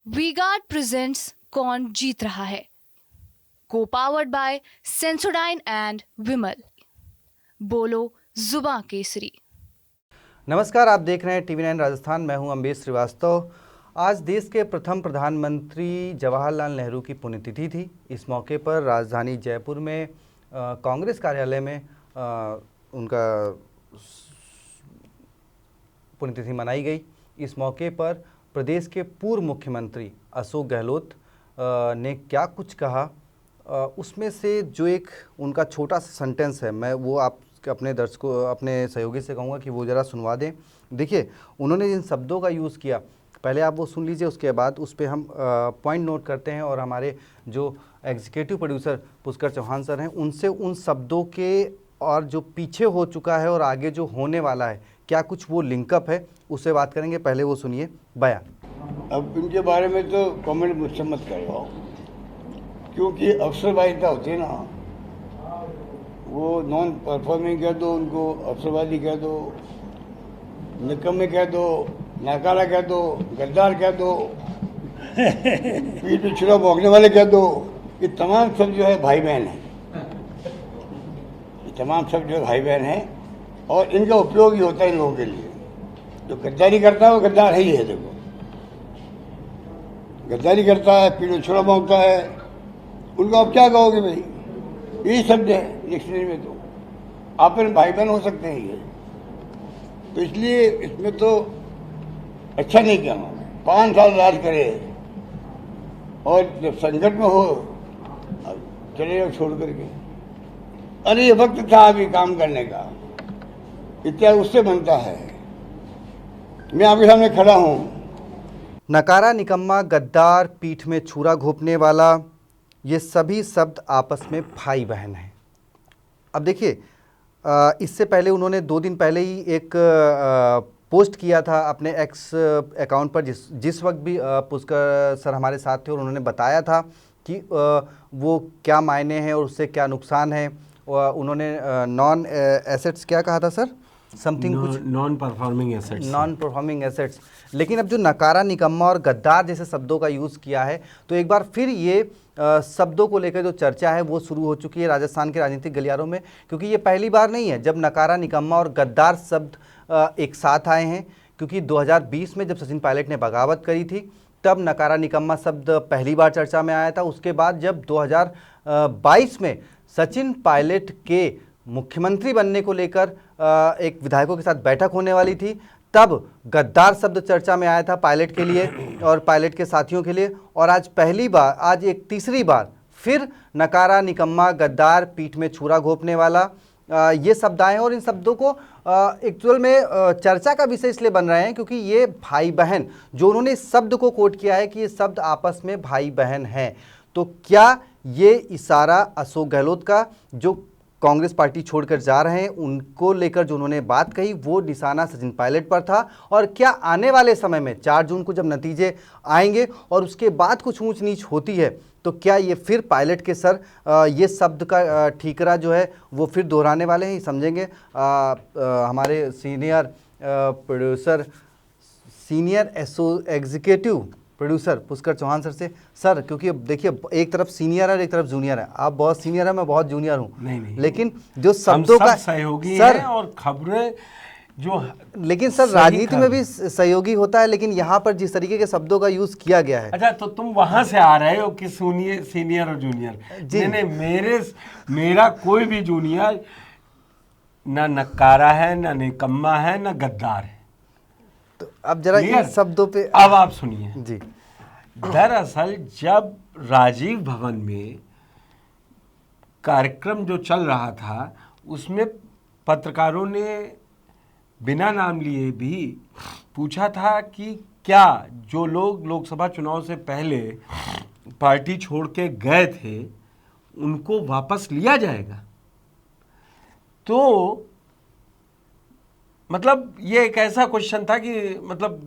V-Guard presents कौन जीत रहा है, को पावर्ड बाय सेंसोडाइन एंड विमल। बोलो जुबां केसरी। नमस्कार, आप देख रहे हैं टीवी 9 राजस्थान। मैं हूं अम्बेश श्रीवास्तव। आज देश के प्रथम प्रधानमंत्री जवाहरलाल नेहरू की पुण्यतिथि थी। इस मौके पर राजधानी जयपुर में कांग्रेस कार्यालय में उनका पुण्यतिथि मनाई गई। इस मौके पर प्रदेश के पूर्व मुख्यमंत्री अशोक गहलोत ने क्या कुछ कहा, उसमें से जो एक उनका छोटा सा सेंटेंस है, मैं वो आप अपने दर्शकों, अपने सहयोगी से कहूँगा कि वो ज़रा सुनवा दें। देखिए, उन्होंने जिन शब्दों का यूज़ किया, पहले आप वो सुन लीजिए, उसके बाद उस पर हम पॉइंट नोट करते हैं और हमारे जो executive producer Pushkar Chauhan sir हैं, उनसे उन शब्दों के और जो पीछे हो चुका है और आगे जो होने वाला है, क्या कुछ वो लिंकअप है, उससे बात करेंगे। पहले वो सुनिए बयान। अब इनके बारे में तो कमेंट मुझसे मत करवाओ, क्योंकि अफसरवादिता होती है ना, वो नॉन परफॉर्मिंग कह दो, उनको अफसरवादी कह दो, निकम्मे कह दो, नाकारा कह दो, गद्दार कह दो, पीठ पे छुरा भोंकने वाले कह दो। ये तमाम सब जो है भाई बहन है, ये तमाम सब जो है भाई बहन है, और इनका उपयोग ही होता है इन लोगों के लिए। जो गद्दारी करता है वो गद्दार ही है। देखो, गद्दारी करता है, पीठ पे छुरा भोंकता है, उनको आप क्या कहोगे भाई? यही शब्द है डिक्शनरी में। तो आप भाई बहन हो सकते हैं ये, तो इसलिए इसमें तो अच्छा नहीं किया। 5 साल राज करे और जब संकट में हो अब चले जाओ छोड़ करके। अरे ये वक्त था अभी काम करने का, इत्यादि उससे बनता है। मैं आपके सामने खड़ा हूँ। नकारा, निकम्मा, गद्दार, पीठ में छुरा घोंपने वाला, ये सभी शब्द आपस में भाई बहन हैं। अब देखिए, इससे पहले उन्होंने 2 दिन पहले ही एक पोस्ट किया था अपने एक्स अकाउंट पर, जिस वक्त भी पुष्कर सर हमारे साथ थे और उन्होंने बताया था कि वो क्या मायने हैं और उससे क्या नुकसान है। उन्होंने नॉन एसेट्स क्या कहा था सर, समथिंग कुछ नॉन परफॉर्मिंग एसेट्स। लेकिन अब जो नकारा, निकम्मा और गद्दार जैसे शब्दों का यूज़ किया है, तो एक बार फिर ये शब्दों को लेकर जो चर्चा है वो शुरू हो चुकी है राजस्थान के राजनीतिक गलियारों में, क्योंकि ये पहली बार नहीं है जब नकारा, निकम्मा और गद्दार शब्द एक साथ आए हैं। क्योंकि 2020 में जब सचिन पायलट ने बगावत करी थी, तब नकारा, निकम्मा शब्द पहली बार चर्चा में आया था। उसके बाद जब 2022 में सचिन पायलट के मुख्यमंत्री बनने को लेकर एक विधायकों के साथ बैठक होने वाली थी, तब गद्दार शब्द चर्चा में आया था पायलट के लिए और पायलट के साथियों के लिए। और आज पहली बार, आज एक तीसरी बार फिर नकारा, निकम्मा, गद्दार, पीठ में छुरा घोंपने वाला, ये शब्द आए हैं। और इन शब्दों को एक्चुअल में चर्चा का विषय इसलिए बन रहे हैं क्योंकि ये भाई बहन, जो उन्होंने इस शब्द को कोट किया है कि ये शब्द आपस में भाई बहन हैं, तो क्या ये इशारा अशोक गहलोत का, जो कांग्रेस पार्टी छोड़कर जा रहे हैं, उनको लेकर जो उन्होंने बात कही, वो निशाना सचिन पायलट पर था? और क्या आने वाले समय में 4 जून को जब नतीजे आएंगे और उसके बाद कुछ ऊंच नीच होती है, तो क्या ये फिर पायलट के सर ये शब्द का ठीकरा जो है वो फिर दोहराने वाले हैं? समझेंगे हमारे senior producer, senior executive producer Pushkar Chauhan sir से। सर, क्योंकि देखिए, एक तरफ सीनियर है और एक तरफ जूनियर है। आप बहुत सीनियर है, मैं बहुत जूनियर हूँ। नहीं, लेकिन जो शब्दों का सहयोगी सर हैं और खबरें जो, लेकिन सर राजनीति में भी सहयोगी होता है, लेकिन यहाँ पर जिस तरीके के शब्दों का यूज किया गया है। अच्छा, तो तुम वहां से आ रहे हो कि सीनियर और जूनियर? नहीं, मेरा कोई भी जूनियर ना नकारा है, ना निकम्मा है, ना गद्दार है। तो अब जरा इन शब्दों पे अब आप सुनिए जी। दरअसल जब राजीव भवन में कार्यक्रम जो चल रहा था, उसमें पत्रकारों ने बिना नाम लिए भी पूछा था कि क्या जो लोग लोकसभा चुनाव से पहले पार्टी छोड़ के गए थे उनको वापस लिया जाएगा? तो मतलब ये एक ऐसा क्वेश्चन था कि मतलब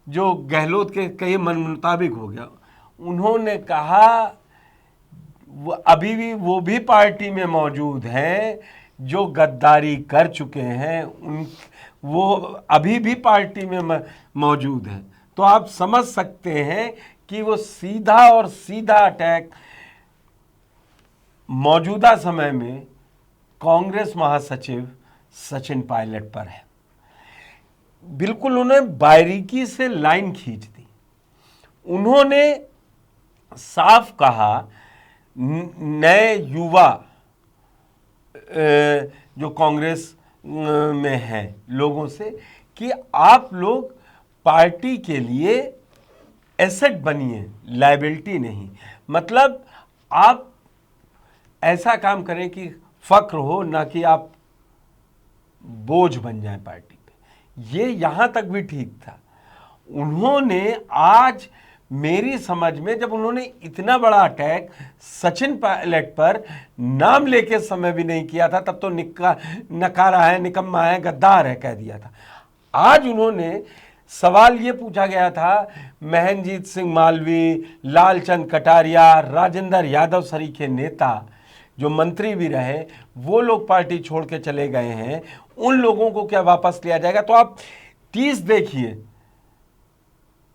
जो गहलोत के कई मन मुताबिक हो गया। उन्होंने कहा अभी भी वो भी पार्टी में मौजूद हैं जो गद्दारी कर चुके हैं, वो अभी भी पार्टी में मौजूद हैं। तो आप समझ सकते हैं कि वो सीधा और सीधा अटैक मौजूदा समय में कांग्रेस महासचिव सचिन पायलट पर है। बिल्कुल उन्हें बारीकी से लाइन खींच दी। उन्होंने साफ कहा नए युवा जो कांग्रेस में हैं लोगों से कि आप लोग पार्टी के लिए एसेट बनिए, लायबिलिटी नहीं। मतलब आप ऐसा काम करें कि फक्र हो, ना कि आप बोझ बन जाएं पार्टी पे। ये यहां तक भी ठीक था। उन्होंने आज मेरी समझ में जब उन्होंने इतना बड़ा अटैक सचिन पायलट पर नाम लेके समय भी नहीं किया था, तब तो नकारा है, निकम्मा है, गद्दार है कह दिया था। आज उन्होंने सवाल ये पूछा गया था, महेंद्रजीत सिंह मालवीय, लालचंद कटारिया, राजेंद्र यादव सरीखे नेता जो मंत्री भी रहे, वो लोग पार्टी छोड़ के चले गए हैं, उन लोगों को क्या वापस लिया जाएगा? तो आप 30 देखिए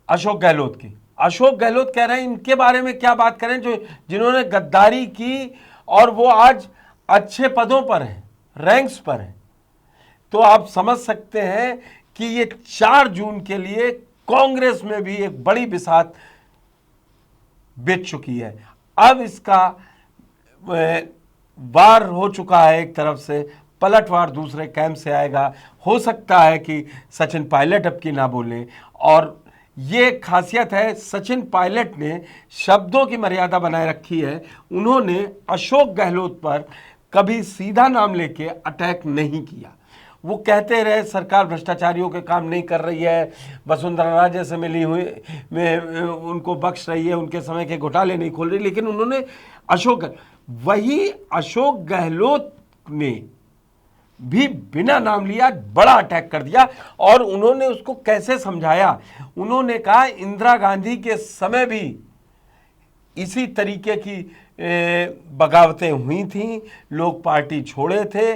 अशोक गहलोत की। अशोक गहलोत कह रहे हैं इनके बारे में क्या बात करें जो जिन्होंने गद्दारी की और वो आज अच्छे पदों पर हैं, रैंक्स पर हैं। तो आप समझ सकते हैं कि ये 4 जून के लिए कांग्रेस में भी एक बड़ी बिसात बिछ चुकी है। अब इसका वार हो चुका है, एक तरफ से पलटवार दूसरे कैंप से आएगा। हो सकता है कि सचिन पायलट अब की ना बोले, और ये खासियत है सचिन पायलट ने शब्दों की मर्यादा बनाए रखी है। उन्होंने अशोक गहलोत पर कभी सीधा नाम लेके अटैक नहीं किया। वो कहते रहे सरकार भ्रष्टाचारियों के काम नहीं कर रही है, वसुंधरा राजे से मिली हुई में उनको बख्श रही है, उनके समय के घोटाले नहीं खोल रही। लेकिन उन्होंने वही अशोक गहलोत ने भी बिना नाम लिया बड़ा अटैक कर दिया। और उन्होंने उसको कैसे समझाया? उन्होंने कहा इंदिरा गांधी के समय भी इसी तरीके की बगावतें हुई थीं, लोग पार्टी छोड़े थे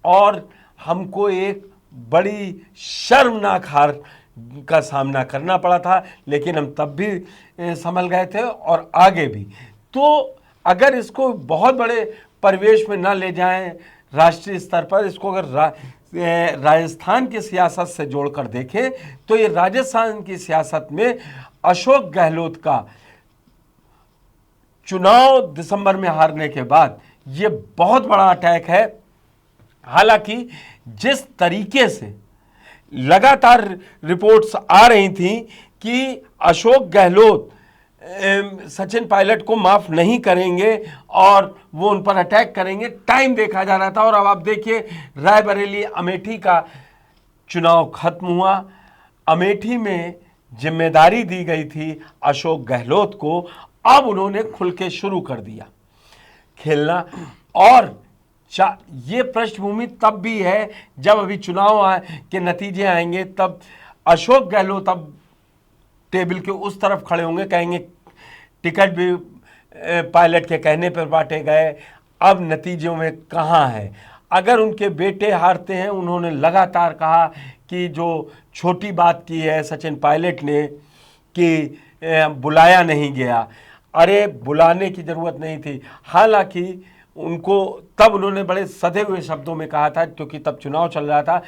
और हमको एक बड़ी शर्मनाक हार का सामना करना पड़ा था, लेकिन हम तब भी संभल गए थे और आगे भी। तो अगर इसको बहुत बड़े परिवेश में ना ले जाएं राष्ट्रीय स्तर पर, इसको अगर राजस्थान की सियासत से जोड़कर देखें तो ये राजस्थान की सियासत में अशोक गहलोत का चुनाव दिसंबर में हारने के बाद ये बहुत बड़ा अटैक है। हालांकि जिस तरीके से लगातार रिपोर्ट्स आ रही थी कि अशोक गहलोत सचिन पायलट को माफ नहीं करेंगे और वो उन पर अटैक करेंगे, टाइम देखा जा रहा था। और अब आप देखिए रायबरेली अमेठी का चुनाव खत्म हुआ। अमेठी में जिम्मेदारी दी गई थी अशोक गहलोत को, अब उन्होंने खुल के शुरू कर दिया खेलना। और ये पृष्ठभूमि तब भी है जब अभी चुनाव के नतीजे आएंगे, तब अशोक गहलोत अब टेबल के उस तरफ खड़े होंगे, कहेंगे टिकट भी पायलट के कहने पर बांटे गए, अब नतीजों में कहाँ है। अगर उनके बेटे हारते हैं, उन्होंने लगातार कहा कि जो छोटी बात की है सचिन पायलट ने कि बुलाया नहीं गया, अरे बुलाने की ज़रूरत नहीं थी। हालांकि उनको तब उन्होंने बड़े सधे हुए शब्दों में कहा था क्योंकि तब चुनाव चल रहा था।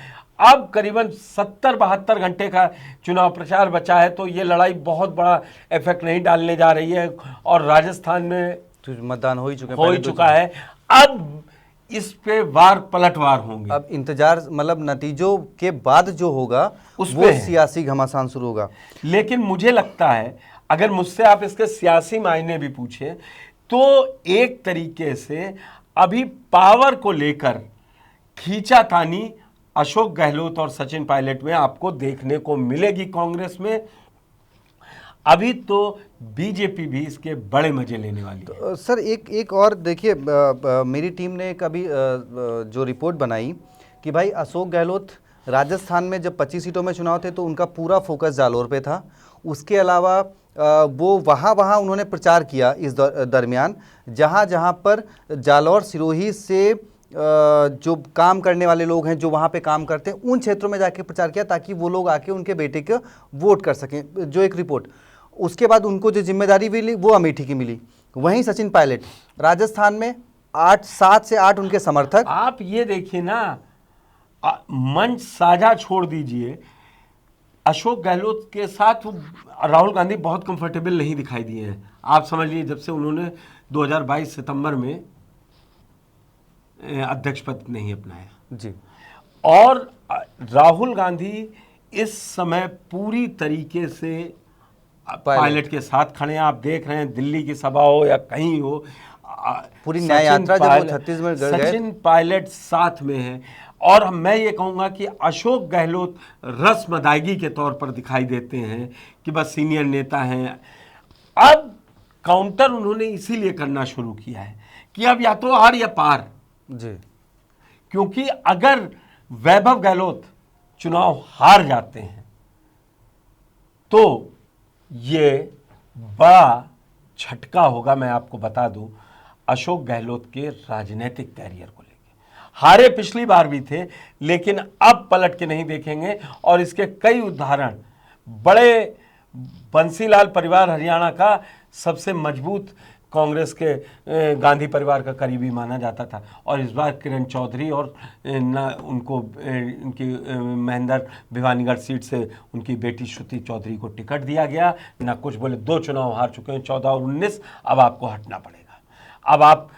अब करीबन 70-72 घंटे का चुनाव प्रचार बचा है, तो ये लड़ाई बहुत बड़ा इफेक्ट नहीं डालने जा रही है। और राजस्थान में तो मतदान हो ही चुका है। अब इस पे पलटवार होंगे। अब इंतजार, मतलब नतीजों के बाद जो होगा वो सियासी घमासान शुरू होगा। लेकिन मुझे लगता है अगर मुझसे आप इसके सियासी मायने भी पूछे तो एक तरीके से अभी पावर को लेकर खींचातानी अशोक गहलोत और सचिन पायलट में आपको देखने को मिलेगी कांग्रेस में। अभी तो बीजेपी भी इसके बड़े मजे लेने वाली है। तो सर एक और देखिए, मेरी टीम ने कभी जो रिपोर्ट बनाई कि भाई अशोक गहलोत राजस्थान में जब 25 सीटों में चुनाव थे तो उनका पूरा फोकस जालोर पे था। उसके अलावा वो वहाँ उन्होंने प्रचार किया इस दरमियान जहाँ पर जालौर सिरोही से जो काम करने वाले लोग हैं, जो वहाँ पे काम करते हैं, उन क्षेत्रों में जाके प्रचार किया ताकि वो लोग आके उनके बेटे को वोट कर सकें, जो एक रिपोर्ट। उसके बाद उनको जो जिम्मेदारी मिली वो अमेठी की मिली। वहीं सचिन पायलट राजस्थान में 7 से 8 उनके समर्थक। आप ये देखिए ना, मंच साझा छोड़ दीजिए, अशोक गहलोत के साथ वो राहुल गांधी बहुत कंफर्टेबल नहीं दिखाई दिए हैं। आप समझ लीजिए जब से उन्होंने 2022 सितंबर में अध्यक्ष पद नहीं अपनाया जी। और राहुल गांधी इस समय पूरी तरीके से पायलट के साथ खड़े हैं। आप देख रहे हैं दिल्ली की सभा हो या कहीं हो, पूरी न्याय यात्रा जब वो छत्तीसगढ़ गए, सचिन पायलट साथ में है। और मैं ये कहूँगा कि अशोक गहलोत रस्म अदायगी के तौर पर दिखाई देते हैं कि बस सीनियर नेता हैं। अब काउंटर उन्होंने इसीलिए करना शुरू किया है कि अब या तो आर या पार जी। क्योंकि अगर वैभव गहलोत चुनाव हार जाते हैं तो ये बड़ा झटका होगा। मैं आपको बता दूं, अशोक गहलोत के राजनीतिक कैरियर को लेकर हारे पिछली बार भी थे, लेकिन अब पलट के नहीं देखेंगे। और इसके कई उदाहरण, बड़े बंसीलाल परिवार हरियाणा का सबसे मजबूत कांग्रेस के गांधी परिवार का करीबी माना जाता था, और इस बार किरण चौधरी और उनको उनकी महेंद्र भिवानीगढ़ सीट से उनकी बेटी श्रुति चौधरी को टिकट दिया गया। ना कुछ बोले, 2 चुनाव हार चुके हैं, 14 और 19। अब आपको हटना पड़ेगा, अब आप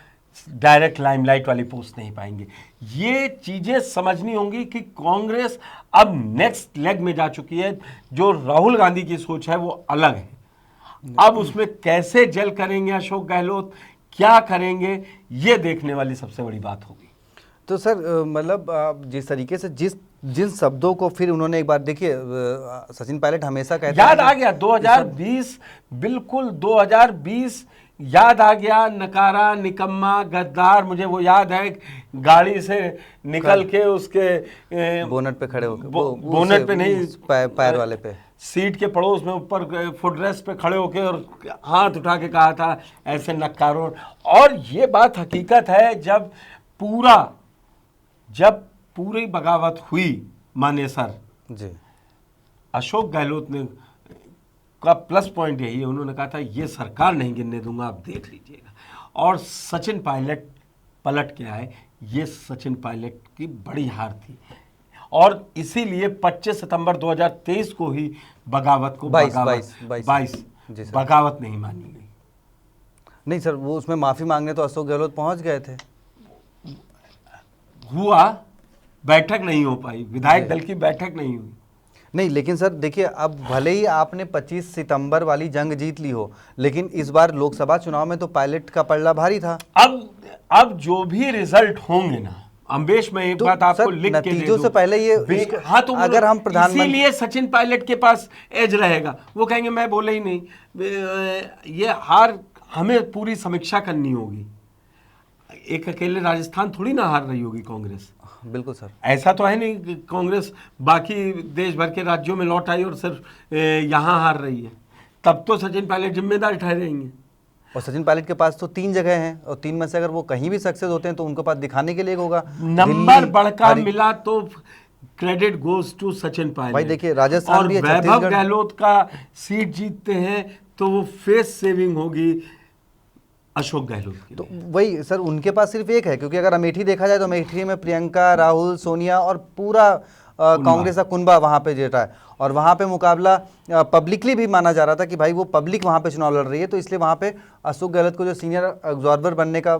डायरेक्ट लाइमलाइट वाली पोस्ट नहीं पाएंगे। ये चीजें समझनी होंगी कि कांग्रेस अब नेक्स्ट लेग में जा चुकी है। जो राहुल गांधी की सोच है वो अलग है। अब उसमें कैसे जेल करेंगे अशोक गहलोत, क्या करेंगे, ये देखने वाली सबसे बड़ी बात होगी। तो सर मतलब जिस तरीके से जिन शब्दों को फिर उन्होंने एक बार देखिए, सचिन पायलट हमेशा कहते हैं, याद आ गया 2020, बिल्कुल 2020 याद आ गया। नकारा, निकम्मा, गद्दार, मुझे वो याद है। गाड़ी से निकल के उसके बोनट पे खड़े होकर, बोनट पे नहीं, पैर वाले पे, सीट के पड़ोस में ऊपर फुटरेस्ट पे खड़े होके और हाथ उठा के कहा था ऐसे नकारों। और ये बात हकीकत है, जब पूरी बगावत हुई मानेसर जी, अशोक गहलोत ने का प्लस पॉइंट यही है, उन्होंने कहा था ये सरकार नहीं गिनने दूंगा, आप देख लीजिएगा। और सचिन पायलट पलट के आए। ये सचिन पायलट की बड़ी हार थी, और इसीलिए 25 सितंबर 2023 को ही बगावत को 22 बगावत नहीं मानी गई। नहीं सर, वो उसमें माफी मांगने तो अशोक गहलोत पहुंच गए थे, हुआ, बैठक नहीं हो पाई, विधायक दल की बैठक नहीं हुई। नहीं, लेकिन सर देखिए, अब भले ही आपने 25 सितंबर वाली जंग जीत ली हो, लेकिन इस बार लोकसभा चुनाव में तो पायलट का पलड़ा भारी था। अब जो भी रिजल्ट होंगे ना अम्बेश, मैं एक बात आपको लिख के दे दूं, नतीजों से पहले ये हाँ, तो अगर हम प्रधानमंत्री, इसीलिए सचिन पायलट के पास एज रहेगा। वो कहेंगे मैं बोले ही नहीं, ये हार हमें पूरी समीक्षा करनी होगी। एक अकेले राजस्थान थोड़ी ना हार रही होगी कांग्रेस। बिल्कुल सर, ऐसा तो है नहीं कि कांग्रेस बाकी देश भर के राज्यों में लौट आई और सिर्फ यहाँ हार रही है। तब तो सचिन पायलट जिम्मेदार ठहरेंगे। और सचिन पायलट के पास तो 3 जगह हैं, और 3 में से अगर वो कहीं भी सक्सेस होते हैं तो उनके पास दिखाने के लिए होगा। नंबर बढ़कर मिला तो credit goes to Sachin Pilot. भाई देखिए, राजस्थान और भी है, वैभव छत्तीसगढ़, गहलोत का सीट जीतते हैं तो वो फेस सेविंग होगी अशोक गहलोत की। तो वही सर, उनके पास सिर्फ एक है, क्योंकि अगर अमेठी देखा जाए तो अमेठी में प्रियंका, राहुल, सोनिया और पूरा कांग्रेस का कुनबा वहाँ पे जेटा है। और वहाँ पे मुकाबला पब्लिकली भी माना जा रहा था कि भाई वो पब्लिक वहाँ पे चुनाव लड़ रही है, तो इसलिए वहाँ पे अशोक गहलोत को जो सीनियर ऑब्जर्वर बनने का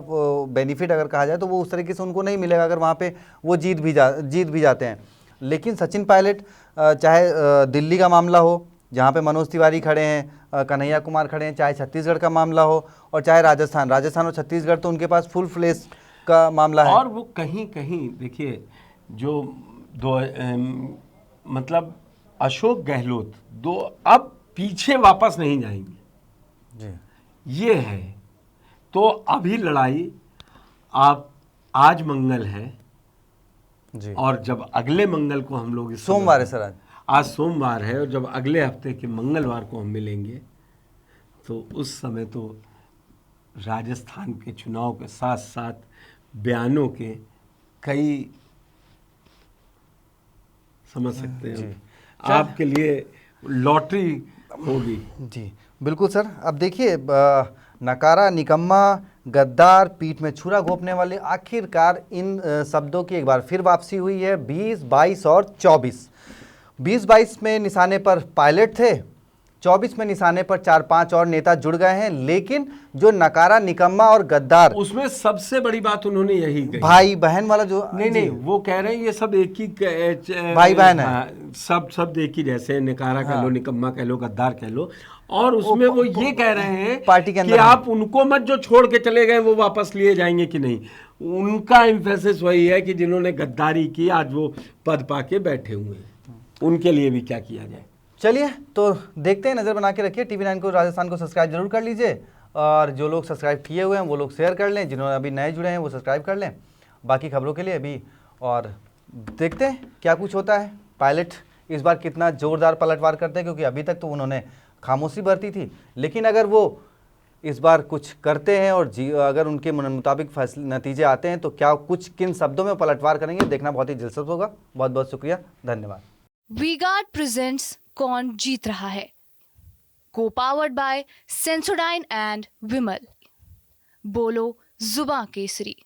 बेनिफिट अगर कहा जाए तो वो उस तरीके से उनको नहीं मिलेगा अगर वहाँ पे वो जीत भी जाते हैं। लेकिन सचिन पायलट, चाहे दिल्ली का मामला हो जहाँ पे मनोज तिवारी खड़े हैं, कन्हैया कुमार खड़े हैं, चाहे छत्तीसगढ़ का मामला हो, और चाहे राजस्थान और छत्तीसगढ़, तो उनके पास फुल फ्लेश का मामला है। और वो कहीं कहीं देखिए, जो मतलब अशोक गहलोत अब पीछे वापस नहीं जाएंगे जी, ये है। तो अभी लड़ाई, आप आज मंगल है जी, और जब अगले मंगल को हम लोग सोमवार है सर, आज सोमवार है, और जब अगले हफ्ते के मंगलवार को हम मिलेंगे तो उस समय तो राजस्थान के चुनाव के साथ साथ बयानों के कई समझ सकते हैं आपके लिए लॉटरी होगी। जी बिल्कुल सर। अब देखिए नकारा, निकम्मा, गद्दार, पीठ में छुरा घोंपने वाले, आखिरकार इन शब्दों की एक बार फिर वापसी हुई है। 20, 22 और 24। 20-22 में निशाने पर पायलट थे, 24 में निशाने पर 4-5 और नेता जुड़ गए हैं। लेकिन जो नकारा, निकम्मा और गद्दार, उसमें सबसे बड़ी बात उन्होंने यही कही, भाई बहन वाला जो नहीं वो कह रहे हैं ये सब एक ही भाई बहन है। हाँ, सब एक ही जैसे, निकारा कह लो, निकम्मा कह लो, गद्दार कह लो। और उसमें वो ये कह रहे हैं पार्टी के कि अंदर आप उनको मत जो छोड़ के चले गए वो वापस लिए जाएंगे कि नहीं। उनका एम्फेसिस वही है कि जिन्होंने गद्दारी की आज वो पद पाके बैठे हुए हैं, उनके लिए भी क्या किया जाए। चलिए तो देखते हैं, नज़र बना के रखिए। TV9 को, राजस्थान को सब्सक्राइब जरूर कर लीजिए, और जो लोग सब्सक्राइब किए हुए हैं वो लोग शेयर कर लें, जिन्होंने अभी नए जुड़े हैं वो सब्सक्राइब कर लें बाकी खबरों के लिए अभी। और देखते हैं क्या कुछ होता है। पायलट इस बार कितना ज़ोरदार पलटवार करते हैं, क्योंकि अभी तक तो उन्होंने खामोशी बरती थी, लेकिन अगर वो इस बार कुछ करते हैं और अगर उनके मुताबिक फैसले नतीजे आते हैं तो क्या कुछ किन शब्दों में पलटवार करेंगे, देखना बहुत ही दिलचस्प होगा। बहुत बहुत शुक्रिया, धन्यवाद। वी-गार्ड प्रेजेंट्स कौन जीत रहा है, को पावर्ड बाय सेंसोडाइन एंड विमल। बोलो जुबां केसरी।